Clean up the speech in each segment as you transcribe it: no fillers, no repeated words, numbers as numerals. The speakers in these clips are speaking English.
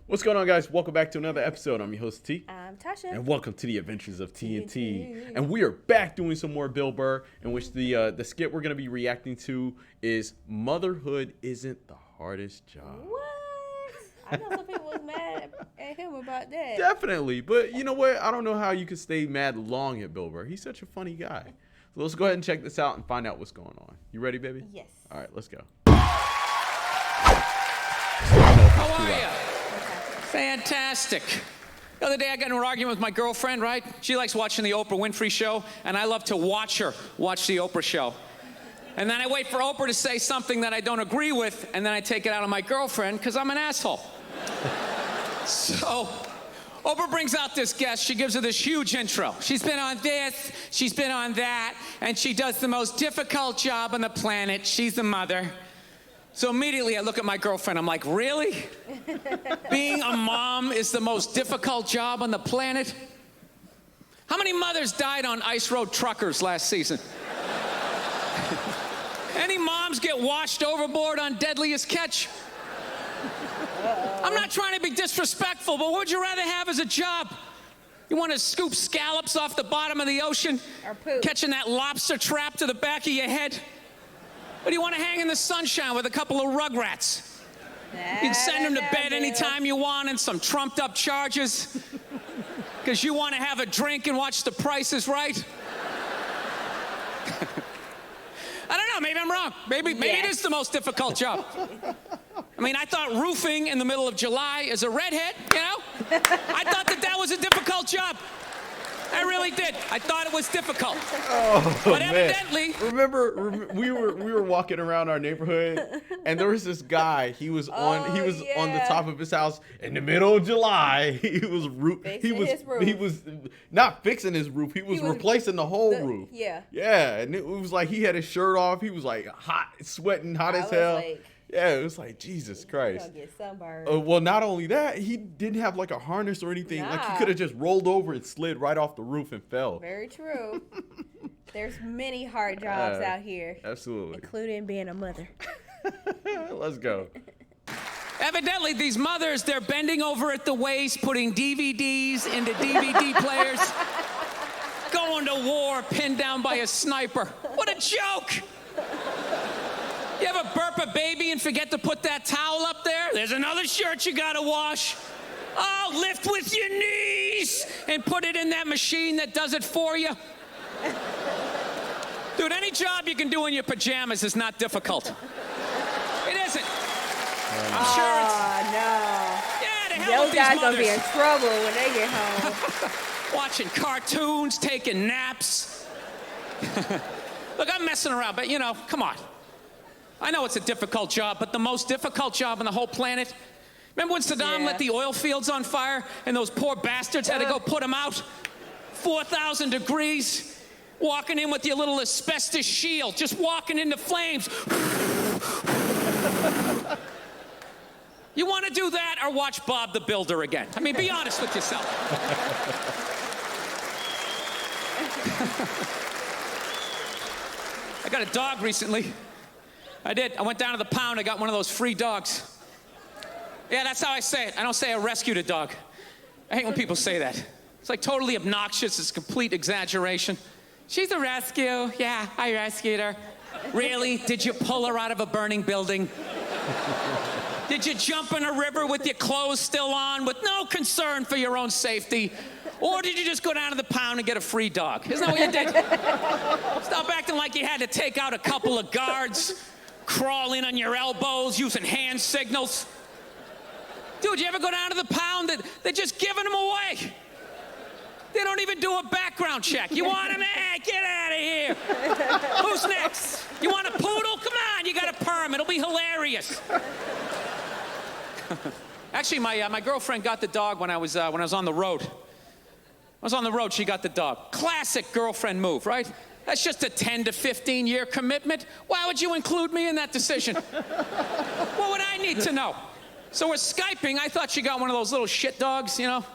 What's going on, guys? Welcome back to another episode. I'm your host, T. I'm Tasha. And welcome to the adventures of T&T. And we are back doing some more Bill Burr, in which the skit we're going to be reacting to is Motherhood Isn't the Hardest Job. What? I know some people was mad at him about that. Definitely. But you know what? I don't know how you could stay mad long at Bill Burr. He's such a funny guy. So let's go ahead and check this out and find out what's going on. You ready, baby? Yes. All right, let's go. How are you? Fantastic. The other day I got in an argument with my girlfriend, right? She likes watching the Oprah Winfrey Show, and I love to watch her watch the Oprah Show. And then I wait for Oprah to say something that I don't agree with, and then I take it out on my girlfriend because I'm an asshole. So Oprah brings out this guest. She gives her this huge intro. She's been on this, she's been on that, and she does the most difficult job on the planet. She's a mother. So immediately I look at my girlfriend. I'm like, really? Being a mom is the most difficult job on the planet? How many mothers died on ice road truckers last season? Any moms get washed overboard on Deadliest Catch? I'm not trying to be disrespectful, but what would you rather have as a job? You want to scoop scallops off the bottom of the ocean? Or poop. Catching that lobster trap to the back of your head? Or do you want to hang in the sunshine with a couple of rugrats? You can send them to bed anytime you want and some trumped up charges because you want to have a drink and watch The Price is Right. I don't know, maybe I'm wrong. Maybe it is the most difficult job. I mean, I thought roofing in the middle of July as a redhead, you know? I thought that was a difficult job. I really did. I thought it was difficult. Oh, but man. evidently... Remember we were walking around our neighborhood, and there was this guy. He was on the top of his house in the middle of July. He was not fixing his roof. He was replacing the whole roof. Yeah. Yeah, and it was like he had his shirt off. He was like hot, sweating, hot as hell. Yeah, it was like, Jesus Christ. Gonna get sunburned. Well, not only that, he didn't have like a harness or anything. Nah. Like he could have just rolled over and slid right off the roof and fell. Very true. There's many hard jobs out here. Absolutely. Including being a mother. Let's go. Evidently, these mothers, they're bending over at the waist, putting DVDs into DVD players, going to war, pinned down by a sniper. What a joke! You ever burp a baby and forget to put that towel up there? There's another shirt you gotta wash. Oh, lift with your knees and put it in that machine that does it for you. Dude, any job you can do in your pajamas is not difficult. It isn't. I'm sure it's... Oh, no. Yeah, to hell with Those these guys mothers. gonna be in trouble when they get home. Watching cartoons, taking naps. Look, I'm messing around, but you know, come on. I know it's a difficult job, but the most difficult job on the whole planet. Remember when Saddam lit the oil fields on fire and those poor bastards had to go put them out? 4,000 degrees, walking in with your little asbestos shield, just walking into flames. You want to do that or watch Bob the Builder again? I mean, be honest with yourself. I got a dog recently. I did. I went down to the pound. I got one of those free dogs. Yeah, that's how I say it. I don't say I rescued a dog. I hate when people say that. It's like totally obnoxious. It's complete exaggeration. She's a rescue. Yeah, I rescued her. Really? Did you pull her out of a burning building? Did you jump in a river with your clothes still on with no concern for your own safety? Or did you just go down to the pound and get a free dog? Isn't that what you did? Stop acting like you had to take out a couple of guards. Crawl in on your elbows using hand signals. Dude, you ever go down to the pound? They're just giving them away. They don't even do a background check. You want him? Hey, get out of here. Who's next? You want a poodle? Come on, you got a perm. It'll be hilarious. Actually, my girlfriend got the dog when I was on the road. I was on the road, she got the dog. Classic girlfriend move, right? That's just a 10 to 15 year commitment. Why would you include me in that decision? What would I need to know? So we're Skyping. I thought she got one of those little shit dogs, you know?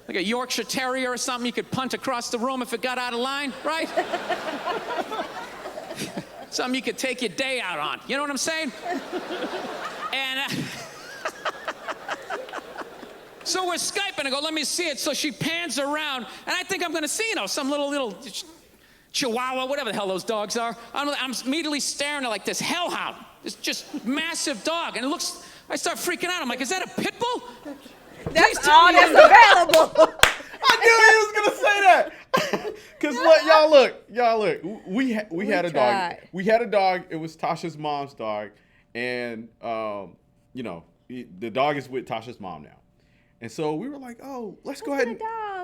Like a Yorkshire Terrier or something you could punt across the room if it got out of line, right? Something you could take your day out on. You know what I'm saying? And So we're Skyping. I go, let me see it. So she pans around, and I think I'm going to see, some little Chihuahua, whatever the hell those dogs are. I'm immediately staring at like this hellhound, this just massive dog, and I start freaking out. I'm like, is that a pit bull? That's all that's available. I knew he was gonna say that. Cause y'all look. We had a dog. We had a dog. It was Tasha's mom's dog, and the dog is with Tasha's mom now. And so we were like, oh, let's go ahead and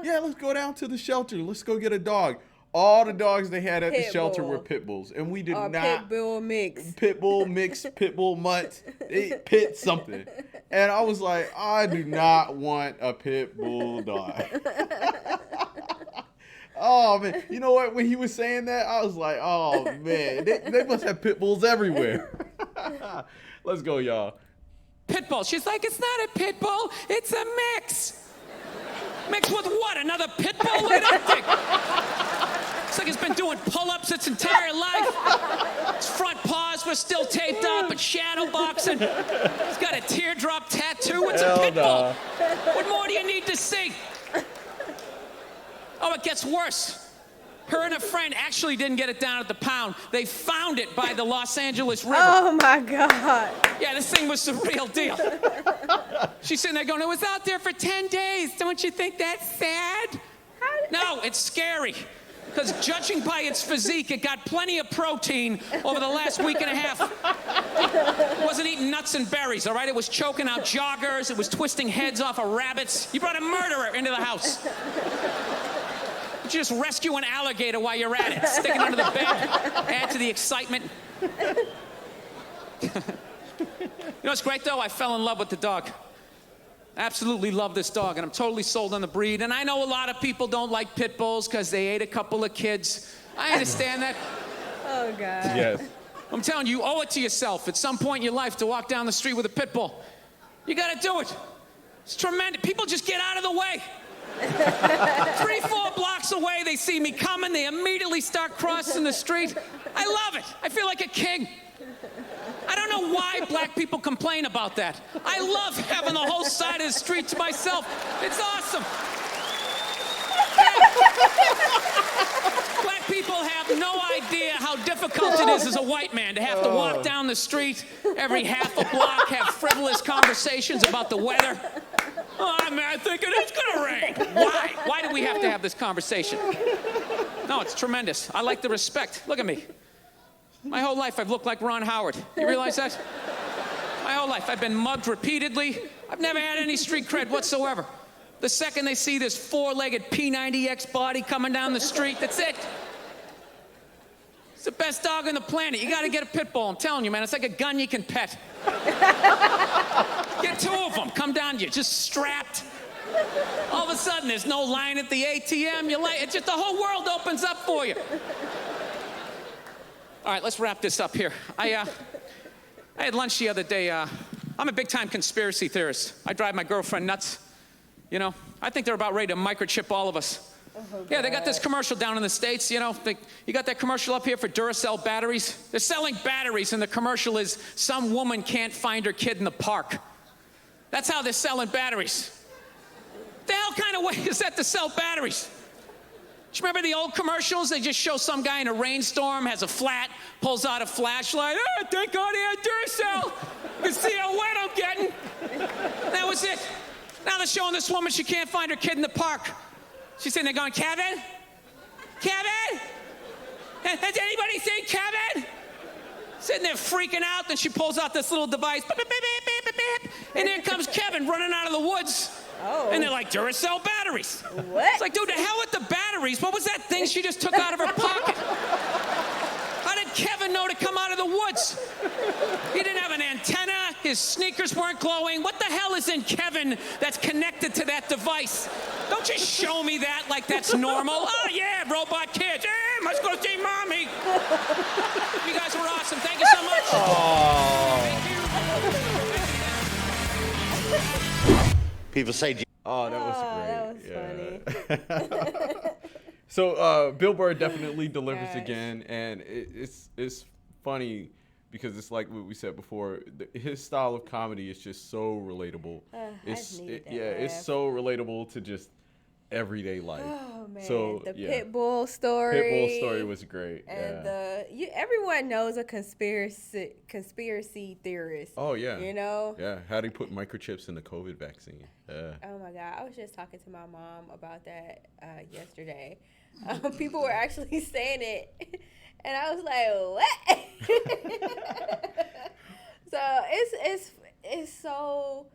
let's go down to the shelter. Let's go get a dog. All the dogs they had at the shelter were pit bulls, and we did not. Pit bull mix. Pit bull mix, pit bull mutt, pit something. And I was like, I do not want a pit bull dog. Oh, man. You know what? When he was saying that, I was like, oh, man. They must have pit bulls everywhere. Let's go, y'all. Pit bull. She's like, it's not a pit bull. It's a mix. Mixed with what? Another pit bull? I don't think. It's like it's been doing pull-ups its entire life. Its front paws were still taped up and shadow boxing. It's got a teardrop tattoo. It's a pit bull. What more do you need to see? Oh, it gets worse. Her and a friend actually didn't get it down at the pound. They found it by the Los Angeles River. Oh, my God. Yeah, this thing was the real deal. She's sitting there going, it was out there for 10 days. Don't you think that's sad? No, it's scary. Because judging by its physique, it got plenty of protein over the last week and a half. It wasn't eating nuts and berries, all right? It was choking out joggers. It was twisting heads off of rabbits. You brought a murderer into the house. You just rescue an alligator while you're at it. Stick it under the bed. Add to the excitement. You know what's great, though? I fell in love with the dog. Absolutely love this dog, and I'm totally sold on the breed. And I know a lot of people don't like pit bulls because they ate a couple of kids. I understand that. Oh, God. Yes. I'm telling you, you owe it to yourself at some point in your life to walk down the street with a pit bull. You got to do it. It's tremendous. People just get out of the way. 3-4 blocks away, they see me coming. They immediately start crossing the street. I love it. I feel like a king. I don't know why black people complain about that. I love having the whole side of the street to myself. It's awesome. Black people have no idea how difficult it is as a white man to have to walk down the street every half a block, have frivolous conversations about the weather. Oh, man, I think it is gonna rain. Why? Why do we have to have this conversation? No, it's tremendous. I like the respect. Look at me. My whole life I've looked like Ron Howard. You realize that? My whole life I've been mugged repeatedly. I've never had any street cred whatsoever. The second they see this four-legged P90X body coming down the street, that's it. It's the best dog on the planet. You gotta get a pit bull, I'm telling you, man. It's like a gun you can pet. Get 2 of them, come down to you, just strapped. All of a sudden, there's no line at the ATM. It's just the whole world opens up for you. All right, let's wrap this up here. I had lunch the other day. I'm a big-time conspiracy theorist. I drive my girlfriend nuts. You know, I think they're about ready to microchip all of us. Oh, yeah, they got this commercial down in the States, you know. You got that commercial up here for Duracell batteries? They're selling batteries, and the commercial is some woman can't find her kid in the park. That's how they're selling batteries. The hell kind of way is that to sell batteries? Do you remember the old commercials? They just show some guy in a rainstorm, has a flat, pulls out a flashlight. Oh, thank God he had Duracell. You can see how wet I'm getting. That was it. Now they're showing this woman, she can't find her kid in the park. She's sitting there going, Kevin? Kevin? Has anybody seen Kevin? Sitting there freaking out, then she pulls out this little device. Beep, beep, beep, beep, beep, beep, and there comes Kevin running out of the woods. Oh. And they're like, Duracell batteries. What? It's like, dude, the hell with the batteries. What was that thing she just took out of her pocket? How did Kevin know to come out of the woods? He didn't have an antenna. His sneakers weren't glowing. What the hell is in Kevin that's connected to that device? Don't just show me that like that's normal. Oh, yeah, robot kids. Yeah, let's go see mommy. You guys were awesome. Thank you so much. Thank you. People say, oh, that was great. That was funny. So Bill Burr definitely delivers again, and it's funny because it's like what we said before. His style of comedy is just so relatable. It's so relatable to just everyday life. Oh man, so, the yeah. Pitbull story. Pitbull story was great. And yeah. everyone knows a conspiracy theorist. Oh yeah. You know. Yeah. How do you put microchips in the COVID vaccine? Yeah. Oh my God, I was just talking to my mom about that yesterday. People were actually saying it, and I was like, "What?" So it's so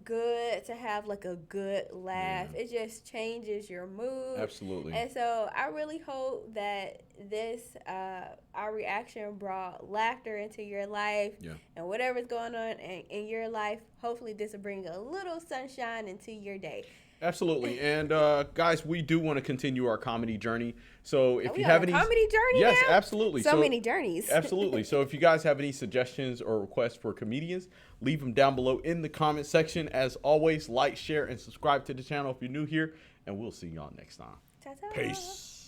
good to have like a good laugh. Yeah. It just changes your mood. Absolutely. And so I really hope that this our reaction brought laughter into your life. Yeah. And whatever's going on in your life, hopefully this will bring a little sunshine into your day. Absolutely. And guys, we do want to continue our comedy journey. So if you on have a any comedy journey yes, now? absolutely. So many journeys. Absolutely. So if you guys have any suggestions or requests for comedians, leave them down below in the comment section. As always, like, share, and subscribe to the channel if you're new here. And we'll see y'all next time. Ta-ta. Peace.